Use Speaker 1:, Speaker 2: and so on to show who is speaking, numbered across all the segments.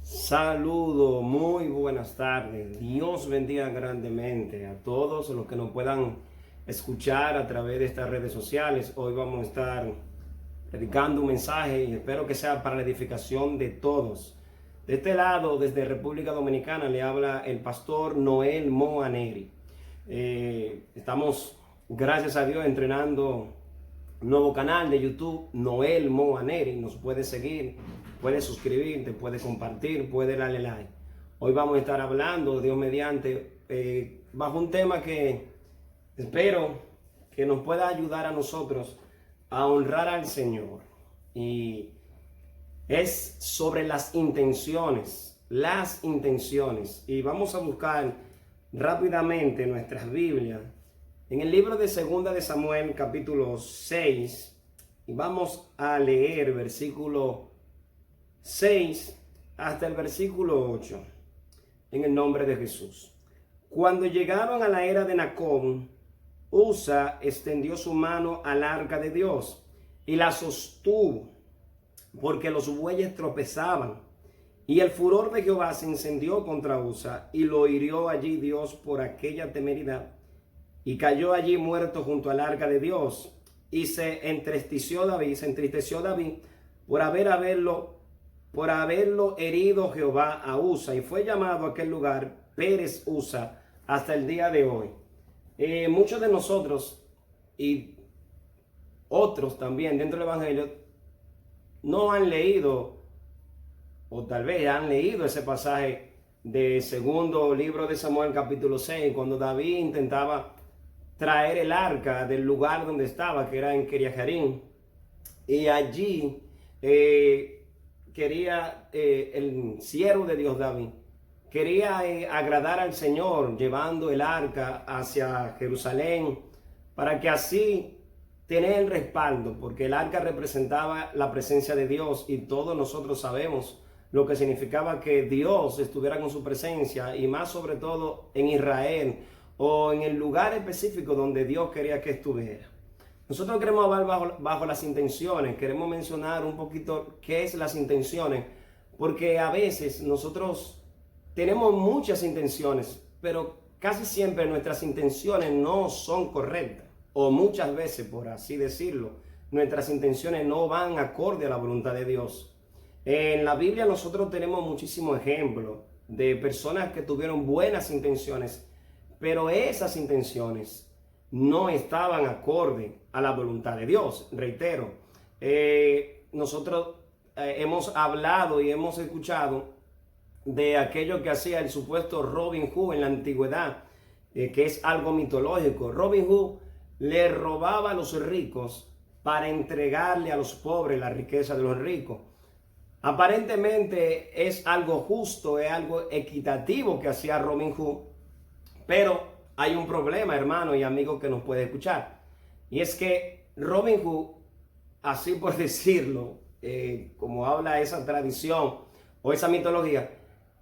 Speaker 1: Saludo, muy buenas tardes. Dios bendiga grandemente a todos los que nos puedan escuchar a través de estas redes sociales. Hoy vamos a estar predicando un mensaje y espero que sea para la edificación de todos. De este lado, desde República Dominicana, le habla el pastor Noel Moaneri. Estamos, gracias a Dios, entrenando un nuevo canal de YouTube, Noel Moaneri. Nos puede seguir, puede suscribirte, puede compartir, puede darle like. Hoy vamos a estar hablando, Dios mediante, bajo un tema que espero que nos pueda ayudar a nosotros a honrar al Señor. Y es sobre las intenciones. Y vamos a buscar rápidamente nuestras Biblias en el libro de Segunda de Samuel, capítulo 6, y vamos a leer versículo 6 hasta el versículo 8, en el nombre de Jesús. Cuando llegaron a la era de Nacón, Usa extendió su mano al arca de Dios y la sostuvo, porque los bueyes tropezaban. Y el furor de Jehová se encendió contra Usa, y lo hirió allí Dios por aquella temeridad, y cayó allí muerto junto al arca de Dios. Y se entristeció David por haberlo herido Jehová a Usa, y fue llamado aquel lugar Pérez Usa hasta el día de hoy. Muchos de nosotros y otros también dentro del Evangelio no han leído, o tal vez han leído ese pasaje de segundo libro de Samuel capítulo 6, cuando David intentaba traer el arca del lugar donde estaba, que era en Kiriat-Jearim, y allí quería el siervo de Dios David quería agradar al Señor llevando el arca hacia Jerusalén, para que así tener el respaldo, porque el arca representaba la presencia de Dios, y todos nosotros sabemos lo que significaba que Dios estuviera con su presencia, y más sobre todo en Israel, o en el lugar específico donde Dios quería que estuviera. Nosotros queremos hablar bajo las intenciones. Queremos mencionar un poquito qué es las intenciones, porque a veces nosotros tenemos muchas intenciones, pero casi siempre nuestras intenciones no son correctas, o muchas veces, por así decirlo, nuestras intenciones no van acorde a la voluntad de Dios. En la Biblia nosotros tenemos muchísimos ejemplos de personas que tuvieron buenas intenciones, pero esas intenciones no estaban acorde a la voluntad de Dios. Reitero, nosotros hemos hablado y hemos escuchado de aquello que hacía el supuesto Robin Hood en la antigüedad, que es algo mitológico. Robin Hood le robaba a los ricos para entregarle a los pobres la riqueza de los ricos. Aparentemente es algo justo, es algo equitativo que hacía Robin Hood, pero hay un problema, hermano y amigo que nos puede escuchar, y es que Robin Hood, así por decirlo, como habla esa tradición o esa mitología,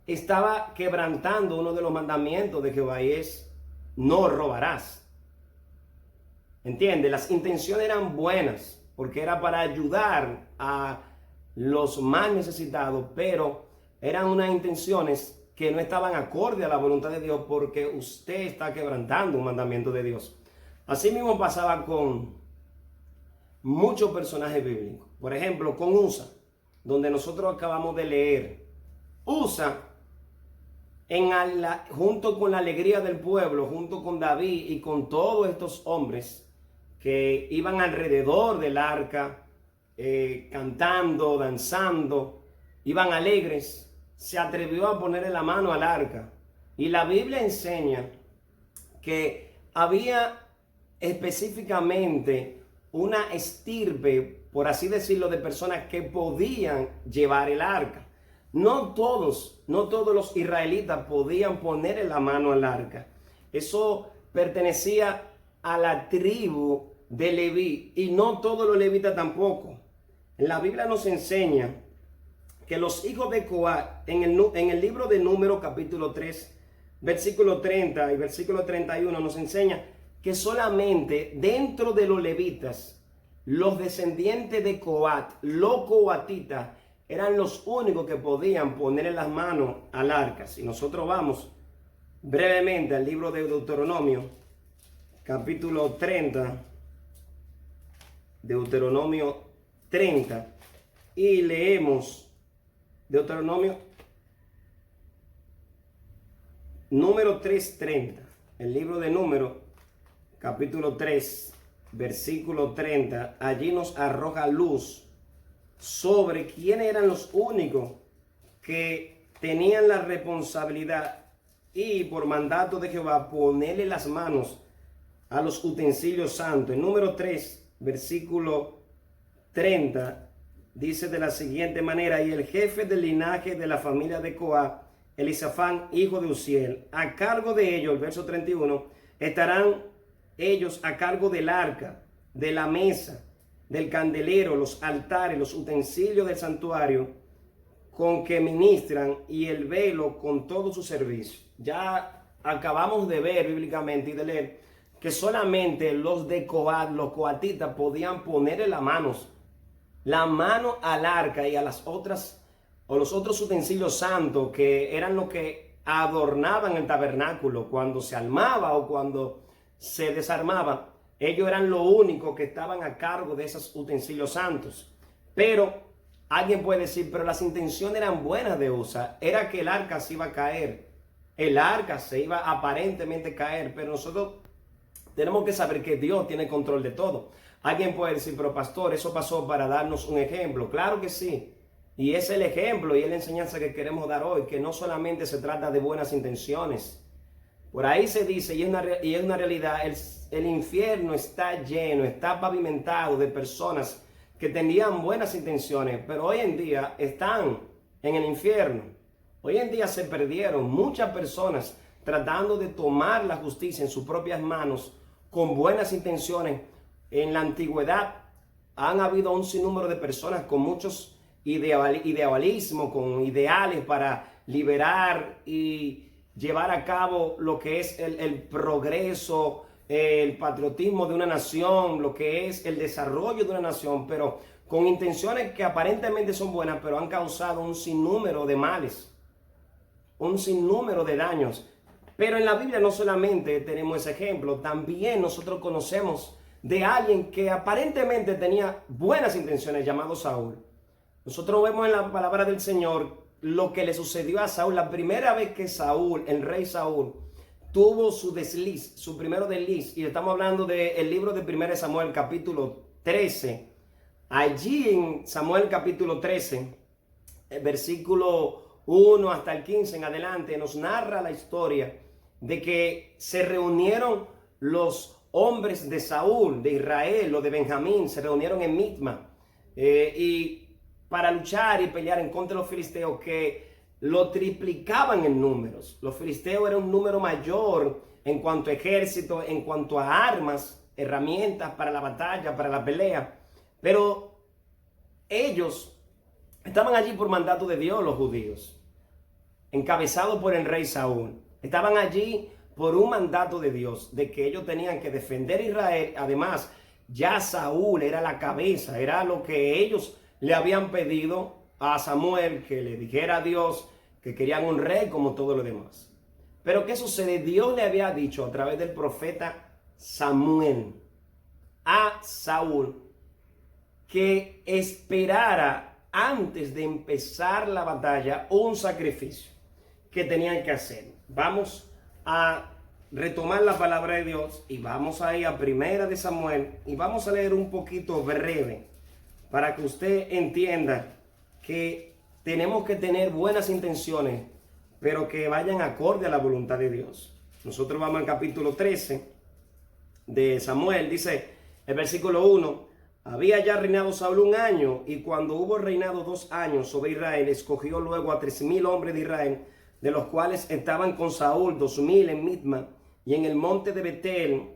Speaker 1: estaba quebrantando uno de los mandamientos de Jehová, y es: no robarás. ¿Entiende? Las intenciones eran buenas porque era para ayudar a los más necesitados, pero eran unas intenciones que no estaban acorde a la voluntad de Dios, porque usted está quebrantando un mandamiento de Dios. Así mismo pasaba con muchos personajes bíblicos. Por ejemplo, con Usa, donde nosotros acabamos de leer. Usa, junto con la alegría del pueblo, junto con David y con todos estos hombres que iban alrededor del arca, cantando, danzando, iban alegres, se atrevió a ponerle la mano al arca. Y la Biblia enseña que había específicamente una estirpe, por así decirlo, de personas que podían llevar el arca. No todos los israelitas podían ponerle la mano al arca. Eso pertenecía a la tribu de Leví, y no todos los levitas tampoco. La Biblia nos enseña que los hijos de Coat, en el libro de Números capítulo 3, versículo 30 y versículo 31, nos enseña que solamente dentro de los levitas, los descendientes de Coat, los coatitas, eran los únicos que podían ponerle las manos al arca. Si nosotros vamos brevemente al libro de Deuteronomio, capítulo 30, Deuteronomio 30, y leemos Deuteronomio número 3:30, el libro de Números, capítulo 3, versículo 30, allí nos arroja luz sobre quiénes eran los únicos que tenían la responsabilidad y por mandato de Jehová ponerle las manos a los utensilios santos. En número 3, versículo 30, dice de la siguiente manera: y el jefe del linaje de la familia de Coat, Elisafán, hijo de Uziel, a cargo de ellos, el verso 31, estarán ellos a cargo del arca, de la mesa, del candelero, los altares, los utensilios del santuario con que ministran y el velo con todo su servicio. Ya acabamos de ver bíblicamente y de leer que solamente los de Coat, los coatitas, podían ponerle la mano al arca y a las otras, o los otros utensilios santos que eran los que adornaban el tabernáculo cuando se armaba o cuando se desarmaba. Ellos eran los únicos que estaban a cargo de esos utensilios santos. Pero alguien puede decir, pero las intenciones eran buenas de Usa. Era que el arca se iba a caer. El arca se iba a aparentemente caer, pero nosotros tenemos que saber que Dios tiene control de todo. Alguien puede decir, pero pastor, eso pasó para darnos un ejemplo. Claro que sí. Y es el ejemplo y es la enseñanza que queremos dar hoy, que no solamente se trata de buenas intenciones. Por ahí se dice, y es una realidad, el infierno está lleno, está pavimentado de personas que tenían buenas intenciones, pero hoy en día están en el infierno. Hoy en día se perdieron muchas personas tratando de tomar la justicia en sus propias manos con buenas intenciones. En la antigüedad han habido un sinnúmero de personas con muchos idealismo, con ideales para liberar y llevar a cabo lo que es el progreso, el patriotismo de una nación, lo que es el desarrollo de una nación, pero con intenciones que aparentemente son buenas, pero han causado un sinnúmero de males, un sinnúmero de daños. Pero en la Biblia no solamente tenemos ese ejemplo, también nosotros conocemos de alguien que aparentemente tenía buenas intenciones, llamado Saúl. Nosotros vemos en la palabra del Señor lo que le sucedió a Saúl. La primera vez que Saúl, el rey Saúl, tuvo su desliz, su primero desliz, y estamos hablando del libro de 1 Samuel capítulo 13. Allí en Samuel capítulo 13, el versículo 1 hasta el 15 en adelante, nos narra la historia de que se reunieron los hombres de Saúl, de Israel o de Benjamín, se reunieron en Mitma y para luchar y pelear en contra de los filisteos, que lo triplicaban en números. Los filisteos eran un número mayor en cuanto a ejército, en cuanto a armas, herramientas para la batalla, para la pelea. Pero ellos estaban allí por mandato de Dios, los judíos, encabezados por el rey Saúl. Estaban allí por un mandato de Dios, de que ellos tenían que defender a Israel. Además, ya Saúl era la cabeza, era lo que ellos le habían pedido a Samuel, que le dijera a Dios que querían un rey como todo lo demás. Pero ¿qué sucede? Dios le había dicho a través del profeta Samuel a Saúl que esperara antes de empezar la batalla un sacrificio que tenían que hacer. Vamos a retomar la palabra de Dios y vamos a ir a 1 Samuel y vamos a leer un poquito breve para que usted entienda que tenemos que tener buenas intenciones, pero que vayan acorde a la voluntad de Dios. Nosotros vamos al capítulo 13 de Samuel, dice el versículo 1, había ya reinado Saúl 1 año, y cuando hubo reinado 2 años sobre Israel, escogió luego a 3,000 hombres de Israel, de los cuales estaban con Saúl 2,000 en Mitma y en el monte de Betel,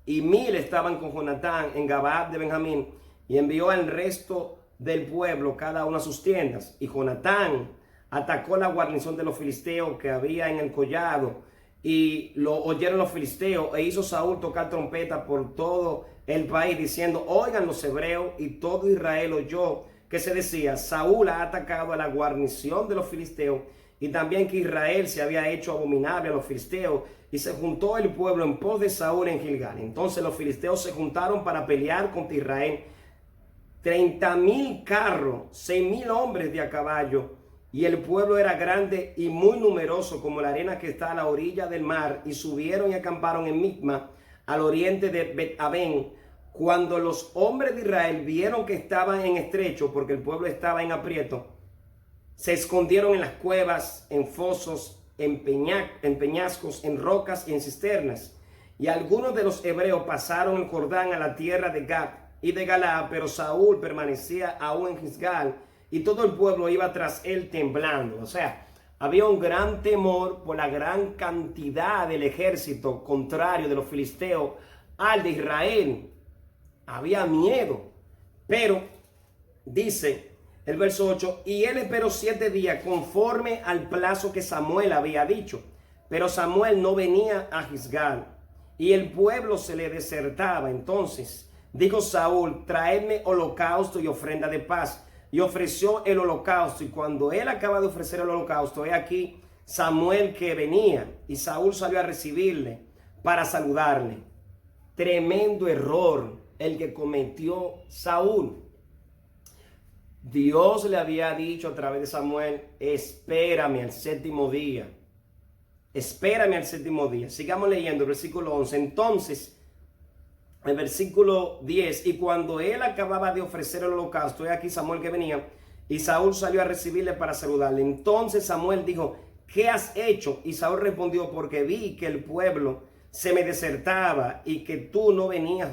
Speaker 1: y 1,000 estaban con Jonatán en Gabaa de Benjamín, y envió al resto del pueblo cada uno a sus tiendas. Y Jonatán atacó la guarnición de los filisteos que había en el collado, y lo oyeron los filisteos, e hizo Saúl tocar trompeta por todo el país, diciendo: oigan los hebreos. Y todo Israel oyó que se decía: Saúl ha atacado a la guarnición de los filisteos, y también que Israel se había hecho abominable a los filisteos, y se juntó el pueblo en pos de Saúl en Gilgal. Entonces los filisteos se juntaron para pelear contra Israel, 30,000 carros, 6,000 hombres de a caballo, y el pueblo era grande y muy numeroso como la arena que está a la orilla del mar, y subieron y acamparon en Micma, al oriente de Bet-Aben. Cuando los hombres de Israel vieron que estaban en estrecho, porque el pueblo estaba en aprieto, se escondieron en las cuevas, en fosos, en peñascos, en rocas y en cisternas. Y algunos de los hebreos pasaron el Jordán a la tierra de Gad y de Galaad, pero Saúl permanecía aún en Gilgal, y todo el pueblo iba tras él temblando. O sea, había un gran temor por la gran cantidad del ejército contrario de los filisteos al de Israel. Había miedo. Pero dice el verso 8: y él esperó 7 días conforme al plazo que Samuel había dicho. Pero Samuel no venía a Gilgal, y el pueblo se le desertaba. Entonces dijo Saúl: traedme holocausto y ofrenda de paz. Y ofreció el holocausto. Y cuando él acaba de ofrecer el holocausto, he aquí Samuel que venía. Y Saúl salió a recibirle para saludarle. Tremendo error el que cometió Saúl. Dios le había dicho a través de Samuel: espérame al 7º día. Espérame al 7º día. Sigamos leyendo el versículo 11. Entonces, el versículo 10: y cuando él acababa de ofrecer el holocausto, he aquí Samuel que venía, y Saúl salió a recibirle para saludarle. Entonces Samuel dijo: ¿qué has hecho? Y Saúl respondió: porque vi que el pueblo se me desertaba, y que tú no venías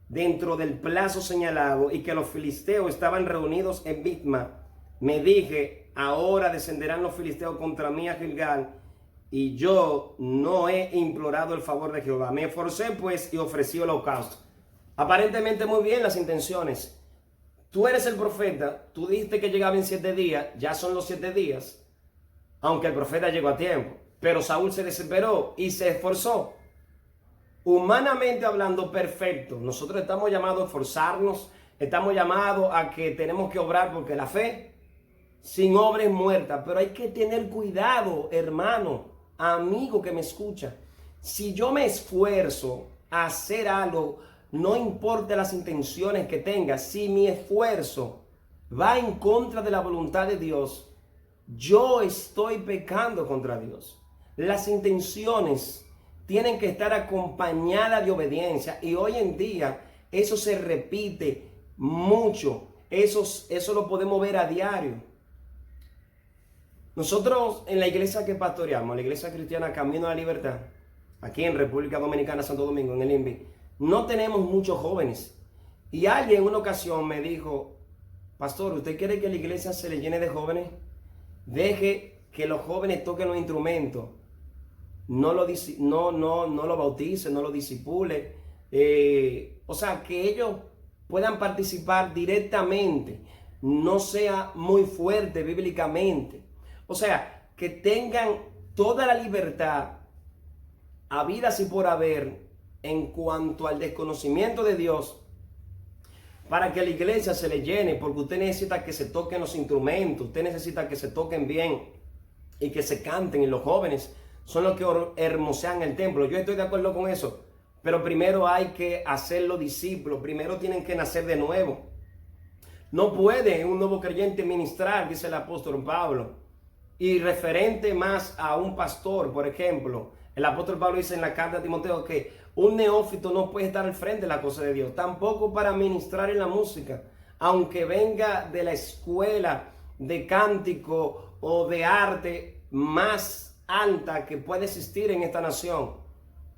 Speaker 1: dentro del plazo señalado, y que los filisteos estaban reunidos en Micma. Me dije: ahora descenderán los filisteos contra mí a Gilgal, y yo no he implorado el favor de Jehová. Me esforcé pues y ofrecí holocausto. Aparentemente muy bien las intenciones. Tú eres el profeta, tú dijiste que llegaba en 7 días, ya son los 7 días, aunque el profeta llegó a tiempo. Pero Saúl se desesperó y se esforzó. Humanamente hablando, perfecto. Nosotros estamos llamados a esforzarnos, estamos llamados a que tenemos que obrar, porque la fe sin obra es muerta. Pero hay que tener cuidado, hermano, amigo que me escucha. Si yo me esfuerzo a hacer algo, no importa las intenciones que tenga, si mi esfuerzo va en contra de la voluntad de Dios, yo estoy pecando contra Dios. Las intenciones tienen que estar acompañadas de obediencia, y hoy en día eso se repite mucho. Eso lo podemos ver a diario. Nosotros en la iglesia que pastoreamos, la iglesia cristiana Camino a la Libertad, aquí en República Dominicana, Santo Domingo, en el INVI, no tenemos muchos jóvenes. Y alguien en una ocasión me dijo: pastor, ¿usted quiere que la iglesia se le llene de jóvenes? Deje que los jóvenes toquen los instrumentos. No lo bauticen, no lo discipule. O sea, que ellos puedan participar directamente. No sea muy fuerte bíblicamente. O sea, que tengan toda la libertad, habidas y por haber, en cuanto al desconocimiento de Dios, para que la iglesia se le llene, porque usted necesita que se toquen los instrumentos, usted necesita que se toquen bien y que se canten, y los jóvenes son los que hermosean el templo. Yo estoy de acuerdo con eso, pero primero hay que hacerlo discípulos, primero tienen que nacer de nuevo. No puede un nuevo creyente ministrar, dice el apóstol Pablo. Y referente más a un pastor, por ejemplo, el apóstol Pablo dice en la carta a Timoteo que un neófito no puede estar al frente de la cosa de Dios, tampoco para ministrar en la música, aunque venga de la escuela de cántico o de arte más alta que puede existir en esta nación.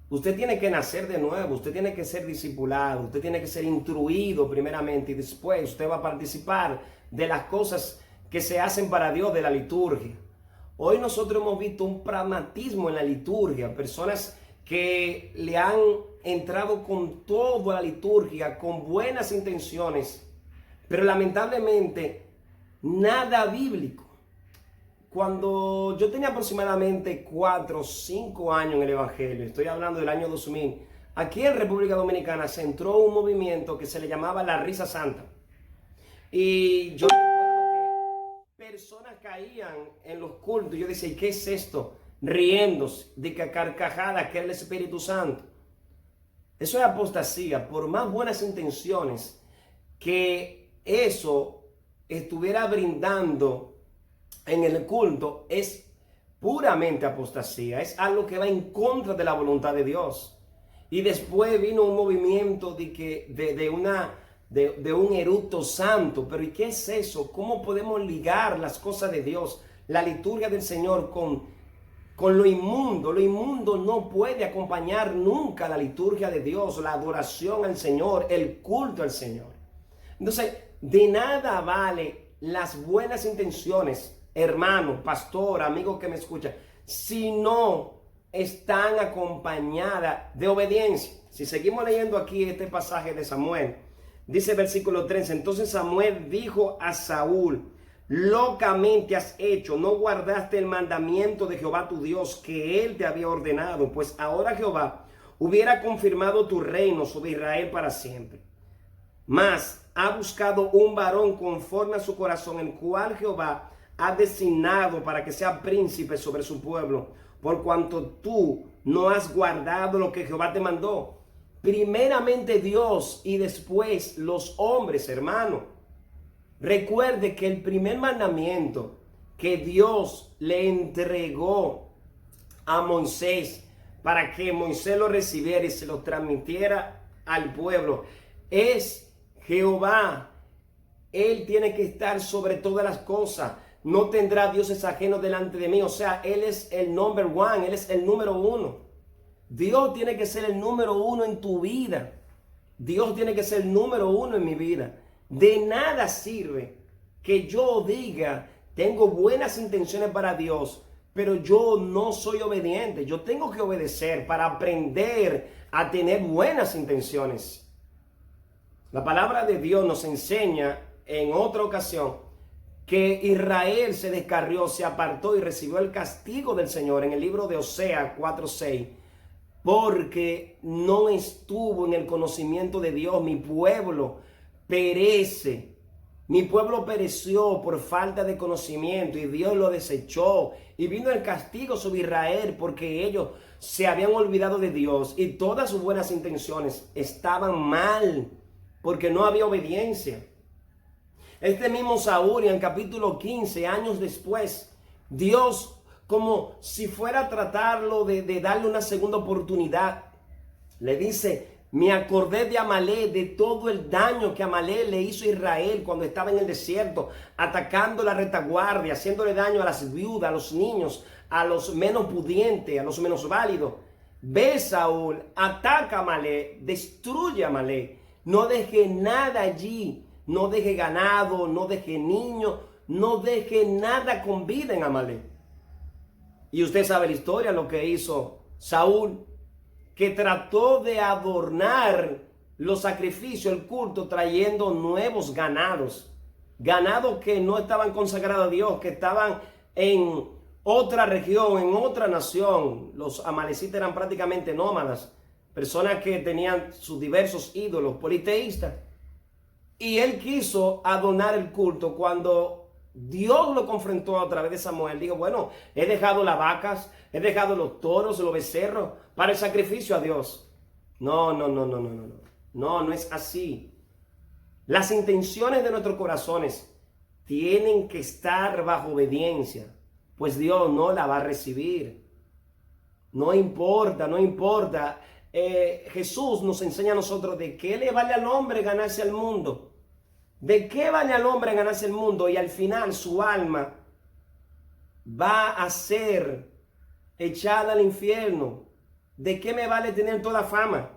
Speaker 1: Usted tiene que nacer de nuevo, usted tiene que ser discipulado, usted tiene que ser instruido primeramente, y después usted va a participar de las cosas que se hacen para Dios, de la liturgia. Hoy nosotros hemos visto un pragmatismo en la liturgia, personas que le han entrado con toda la liturgia, con buenas intenciones, pero lamentablemente nada bíblico. Cuando yo tenía aproximadamente 4 o 5 años en el Evangelio, estoy hablando del año 2000, aquí en República Dominicana se entró un movimiento que se le llamaba la Risa Santa. Y yo recuerdo que personas caían en los cultos. Yo decía, ¿y qué es esto? Riéndose, de que carcajada, que era el Espíritu Santo. Eso es apostasía. Por más buenas intenciones que eso estuviera brindando en el culto, es puramente apostasía. Es algo que va en contra de la voluntad de Dios. Y después vino un movimiento de un eructo santo. Pero ¿y qué es eso? ¿Cómo podemos ligar las cosas de Dios, la liturgia del Señor con lo inmundo? Lo inmundo no puede acompañar nunca la liturgia de Dios, la adoración al Señor, el culto al Señor. Entonces, de nada vale las buenas intenciones, hermano, pastor, amigo que me escucha, si no están acompañadas de obediencia. Si seguimos leyendo aquí este pasaje de Samuel, dice versículo 13, entonces Samuel dijo a Saúl, locamente has hecho, no guardaste el mandamiento de Jehová tu Dios que él te había ordenado, pues ahora Jehová hubiera confirmado tu reino sobre Israel para siempre. Mas ha buscado un varón conforme a su corazón, el cual Jehová ha designado para que sea príncipe sobre su pueblo, por cuanto tú no has guardado lo que Jehová te mandó. Primeramente Dios y después los hombres, hermano. Recuerde que el primer mandamiento que Dios le entregó a Moisés para que Moisés lo recibiera y se lo transmitiera al pueblo es Jehová. Él tiene que estar sobre todas las cosas. No tendrá dioses ajenos delante de mí. O sea, Él es el number one. Él es el número uno. Dios tiene que ser el número uno en tu vida. Dios tiene que ser el número uno en mi vida. De nada sirve que yo diga, tengo buenas intenciones para Dios, pero yo no soy obediente. Yo tengo que obedecer para aprender a tener buenas intenciones. La palabra de Dios nos enseña en otra ocasión que Israel se descarrió, se apartó y recibió el castigo del Señor en el libro de Oseas 4:6, porque no estuvo en el conocimiento de Dios. Mi pueblo perece. Mi pueblo pereció por falta de conocimiento y Dios lo desechó. Y vino el castigo sobre Israel porque ellos se habían olvidado de Dios y todas sus buenas intenciones estaban mal porque no había obediencia. Este mismo Saúl, en el capítulo 15, años después, Dios, como si fuera a tratarlo de darle una segunda oportunidad, le dice, me acordé de Amalek, de todo el daño que Amalek le hizo a Israel cuando estaba en el desierto, atacando la retaguardia, haciéndole daño a las viudas, a los niños, a los menos pudientes, a los menos válidos. Ve, Saúl, ataca a Amalek, destruye a Amalek, no deje nada allí. No deje ganado, no deje niño, no deje nada con vida en Amalek. Y usted sabe la historia, lo que hizo Saúl, que trató de adornar los sacrificios, el culto, trayendo nuevos ganados. Ganados que no estaban consagrados a Dios, que estaban en otra región, en otra nación. Los amalecitas eran prácticamente nómadas, personas que tenían sus diversos ídolos politeístas. Y él quiso adornar el culto cuando Dios lo confrontó a través de Samuel. Dijo, bueno, he dejado las vacas, he dejado los toros, los becerros para el sacrificio a Dios. No. No es así. Las intenciones de nuestros corazones tienen que estar bajo obediencia, pues Dios no la va a recibir. No importa. Jesús nos enseña a nosotros de qué le vale al hombre ganarse el mundo. ¿De qué vale al hombre ganarse el mundo y al final su alma va a ser echada al infierno? ¿De qué me vale tener toda fama?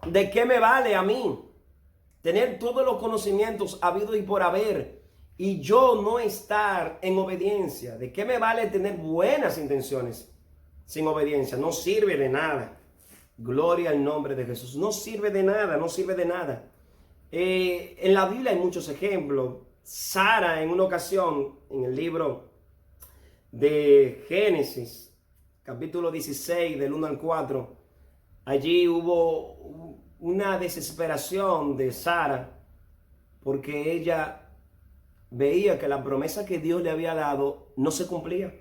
Speaker 1: ¿De qué me vale a mí tener todos los conocimientos habidos y por haber y yo no estar en obediencia? ¿De qué me vale tener buenas intenciones sin obediencia? No sirve de nada. Gloria al nombre de Jesús. No sirve de nada. En la Biblia hay muchos ejemplos. Sara, en una ocasión, en el libro de Génesis, capítulo 16, del 1 al 4, allí hubo una desesperación de Sara porque ella veía que la promesa que Dios le había dado no se cumplía.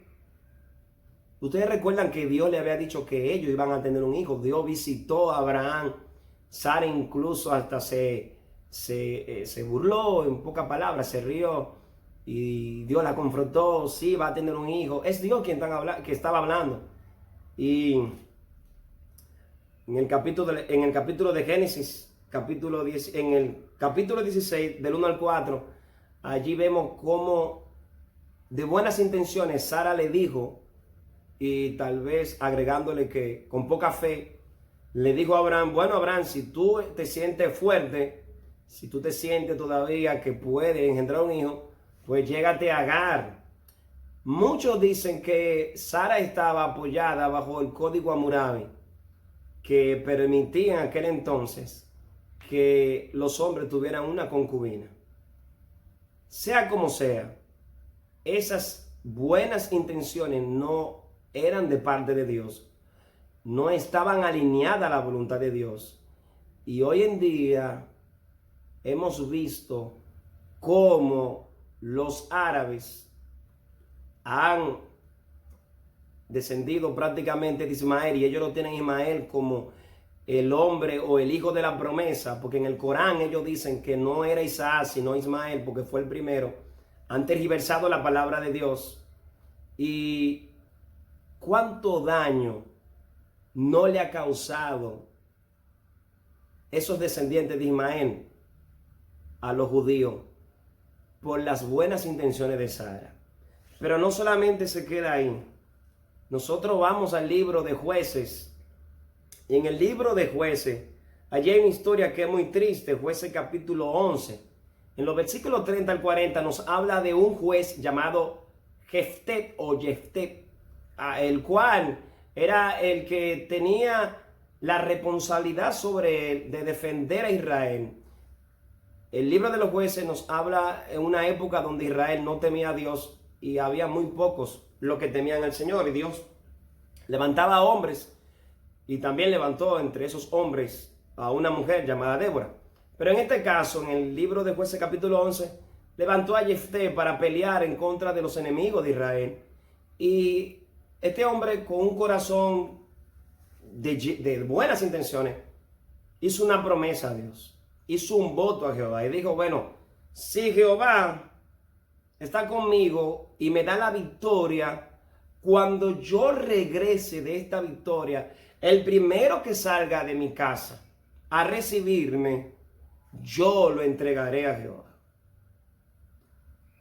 Speaker 1: Ustedes recuerdan que Dios le había dicho que ellos iban a tener un hijo. Dios visitó a Abraham. Sara incluso hasta se burló, en pocas palabras, se rió. Y Dios la confrontó, sí, va a tener un hijo. Es Dios quien estaba hablando. Y en el capítulo de Génesis, en el capítulo 16, del 1 al 4, allí vemos cómo de buenas intenciones Sara le dijo, y tal vez agregándole que con poca fe, le dijo a Abraham, bueno Abraham, si tú te sientes fuerte, si tú te sientes todavía que puedes engendrar un hijo, pues llégate a Agar. Muchos dicen que Sara estaba apoyada bajo el código Hammurabi, que permitía en aquel entonces que los hombres tuvieran una concubina. Sea como sea, esas buenas intenciones no eran de parte de Dios, no estaban alineadas a la voluntad de Dios. Y hoy en día hemos visto cómo los árabes han descendido prácticamente de Ismael, y ellos lo tienen Ismael como el hombre o el hijo de la promesa, porque en el Corán ellos dicen que no era Isaac sino Ismael, porque fue el primero. Han tergiversado la palabra de Dios. Y cuánto daño no le ha causado esos descendientes de Ismael a los judíos por las buenas intenciones de Sara. Pero no solamente se queda ahí. Nosotros vamos al libro de Jueces. Y en el libro de Jueces, allí hay una historia que es muy triste. Jueces capítulo 11. En los versículos 30 al 40 nos habla de un juez llamado Jefté o Jefté, el cual era el que tenía la responsabilidad de defender a Israel. El libro de los Jueces nos habla en una época donde Israel no temía a Dios y había muy pocos los que temían al Señor, y Dios levantaba a hombres, y también levantó entre esos hombres a una mujer llamada Débora. Pero en este caso, en el libro de Jueces capítulo 11, levantó a Jefté para pelear en contra de los enemigos de Israel. Y este hombre, con un corazón de buenas intenciones, hizo una promesa a Dios, hizo un voto a Jehová y dijo, bueno, si Jehová está conmigo y me da la victoria, cuando yo regrese de esta victoria, el primero que salga de mi casa a recibirme, yo lo entregaré a Jehová.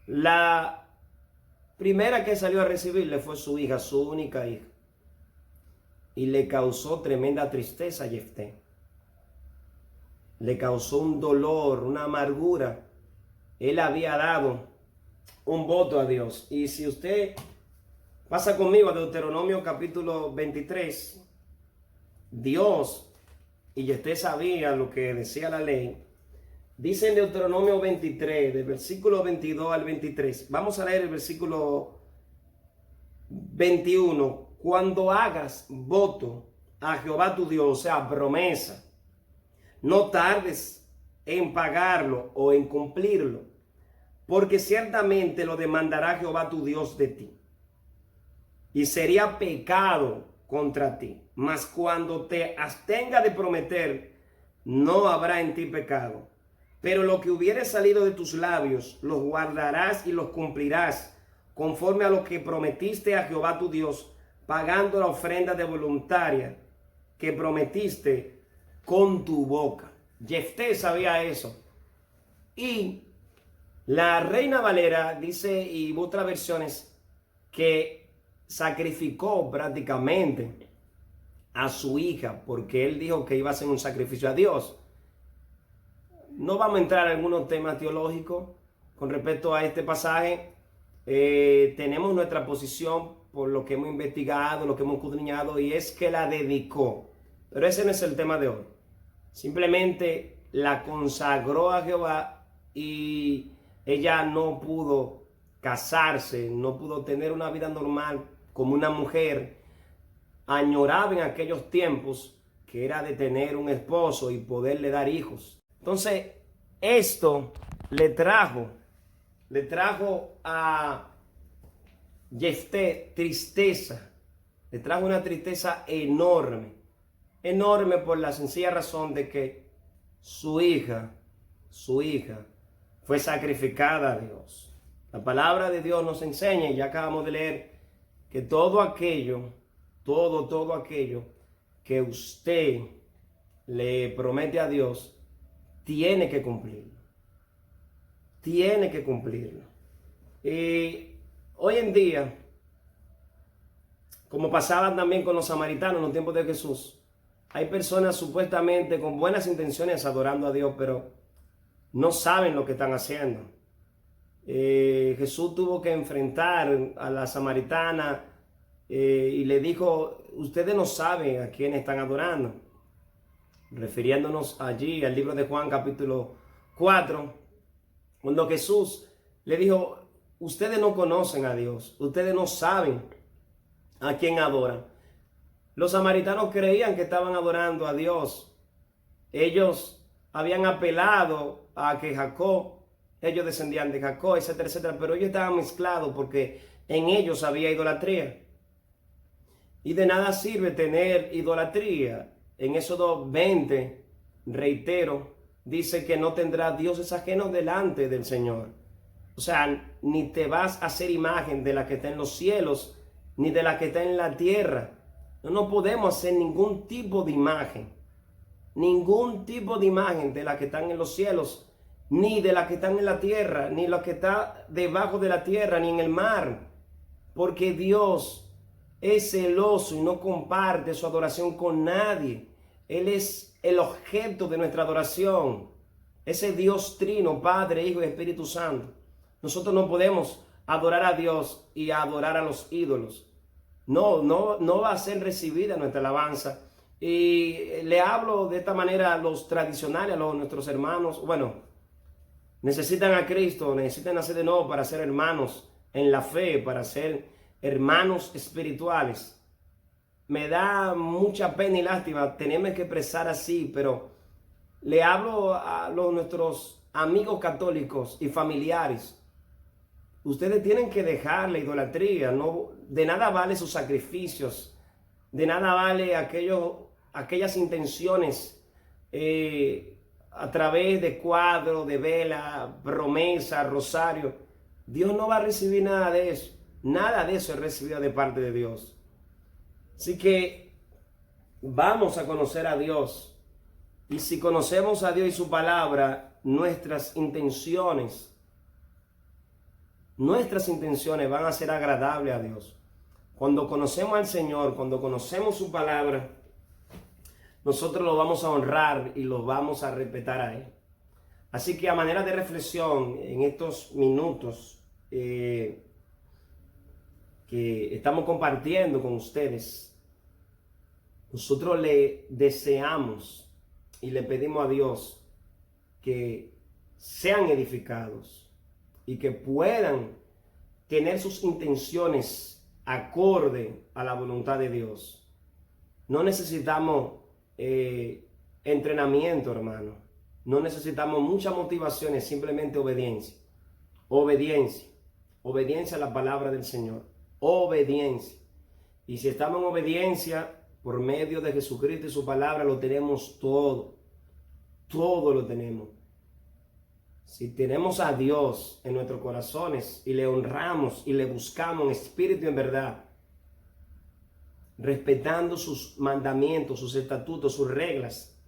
Speaker 1: La primera que salió a recibirle fue su hija, su única hija. Y le causó tremenda tristeza a Jefté. Le causó un dolor, una amargura. Él había dado un voto a Dios. Y si usted pasa conmigo a Deuteronomio capítulo 23, Dios, y Jefté sabía lo que decía la ley, dice en Deuteronomio 23, del versículo 22 al 23. Vamos a leer el versículo 21. Cuando hagas voto a Jehová tu Dios, o sea, promesa, no tardes en pagarlo o en cumplirlo, porque ciertamente lo demandará Jehová tu Dios de ti, y sería pecado contra ti. Mas cuando te abstenga de prometer, no habrá en ti pecado. Pero lo que hubiere salido de tus labios, los guardarás y los cumplirás, conforme a lo que prometiste a Jehová tu Dios, pagando la ofrenda de voluntaria que prometiste con tu boca. Jefté sabía eso. Y la Reina Valera dice, y otras versiones, que sacrificó prácticamente a su hija, porque él dijo que iba a hacer un sacrificio a Dios. No vamos a entrar en algunos temas teológicos con respecto a este pasaje. Tenemos nuestra posición por lo que hemos investigado, lo que hemos escudriñado, y es que la dedicó. Pero ese no es el tema de hoy. Simplemente la consagró a Jehová, y ella no pudo casarse, no pudo tener una vida normal como una mujer añoraba en aquellos tiempos, que era de tener un esposo y poderle dar hijos. Entonces, esto le trajo a Jefté tristeza, le trajo una tristeza enorme, enorme por la sencilla razón de que su hija fue sacrificada a Dios. La palabra de Dios nos enseña, y ya acabamos de leer, que todo aquello que usted le promete a Dios, tiene que cumplirlo. Tiene que cumplirlo. Y hoy en día, como pasaba también con los samaritanos en los tiempos de Jesús, hay personas supuestamente con buenas intenciones adorando a Dios, pero no saben lo que están haciendo. Jesús tuvo que enfrentar a la samaritana y le dijo: ustedes no saben a quién están adorando. Refiriéndonos allí al libro de Juan capítulo 4, cuando Jesús le dijo: ustedes no conocen a Dios, ustedes no saben a quién adoran. Los samaritanos creían que estaban adorando a Dios. Ellos habían apelado a que Jacob, ellos descendían de Jacob, etcétera, etcétera, pero ellos estaban mezclados porque en ellos había idolatría. Y de nada sirve tener idolatría. En Éxodo 20, reitero, dice que no tendrá dioses ajenos delante del Señor. O sea, ni te vas a hacer imagen de la que está en los cielos, ni de la que está en la tierra. No podemos hacer ningún tipo de imagen. Ningún tipo de imagen de la que están en los cielos, ni de la que están en la tierra, ni la que está debajo de la tierra, ni en el mar. Porque Dios es celoso y no comparte su adoración con nadie. Él es el objeto de nuestra adoración. Ese Dios trino, Padre, Hijo y Espíritu Santo. Nosotros no podemos adorar a Dios y adorar a los ídolos. No va a ser recibida nuestra alabanza. Y le hablo de esta manera a los tradicionales, a nuestros hermanos. Bueno, necesitan a Cristo, necesitan nacer de nuevo para ser hermanos en la fe, para ser hermanos espirituales. Me da mucha pena y lástima tenerme que expresar así, pero le hablo a nuestros amigos católicos y familiares. Ustedes tienen que dejar la idolatría. No, de nada vale sus sacrificios, de nada vale aquellas intenciones a través de cuadros, de vela, promesa, rosario. Dios no va a recibir nada de eso. Nada de eso es recibido de parte de Dios. Así que vamos a conocer a Dios. Y si conocemos a Dios y su palabra, nuestras intenciones van a ser agradables a Dios. Cuando conocemos al Señor, cuando conocemos su palabra, nosotros lo vamos a honrar y lo vamos a respetar a Él. Así que a manera de reflexión en estos minutos que estamos compartiendo con ustedes, nosotros le deseamos y le pedimos a Dios que sean edificados y que puedan tener sus intenciones acorde a la voluntad de Dios. No necesitamos entrenamiento, hermano. No necesitamos muchas motivaciones, simplemente obediencia. Obediencia. Obediencia a la palabra del Señor. Obediencia. Y si estamos en obediencia por medio de Jesucristo y su palabra, lo tenemos todo. Todo lo tenemos. Si tenemos a Dios en nuestros corazones y le honramos y le buscamos en espíritu y en verdad, respetando sus mandamientos, sus estatutos, sus reglas,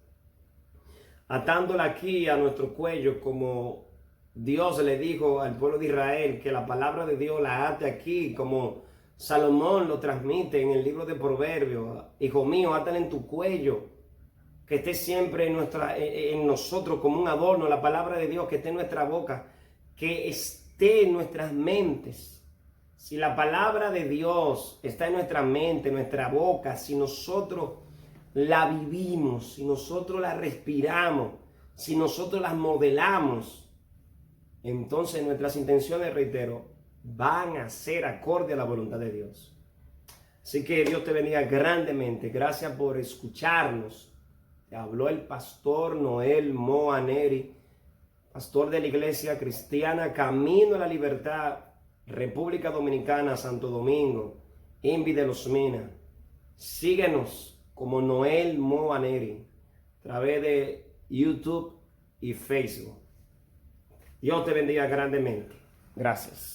Speaker 1: atándola aquí a nuestro cuello como Dios le dijo al pueblo de Israel, que la palabra de Dios la ate aquí, como Salomón lo transmite en el libro de Proverbios: hijo mío, átala en tu cuello, que esté siempre en nosotros como un adorno, la palabra de Dios, que esté en nuestra boca, que esté en nuestras mentes. Si la palabra de Dios está en nuestra mente, en nuestra boca, si nosotros la vivimos, si nosotros la respiramos, si nosotros las modelamos, entonces nuestras intenciones, reitero, van a ser acorde a la voluntad de Dios. Así que Dios te bendiga grandemente. Gracias por escucharnos. Te habló el pastor Noel Moa Neri, pastor de la Iglesia Cristiana Camino a la Libertad, República Dominicana, Santo Domingo, Invi de los Minas. Síguenos como Noel Moa Neri a través de YouTube y Facebook. Dios te bendiga grandemente. Gracias.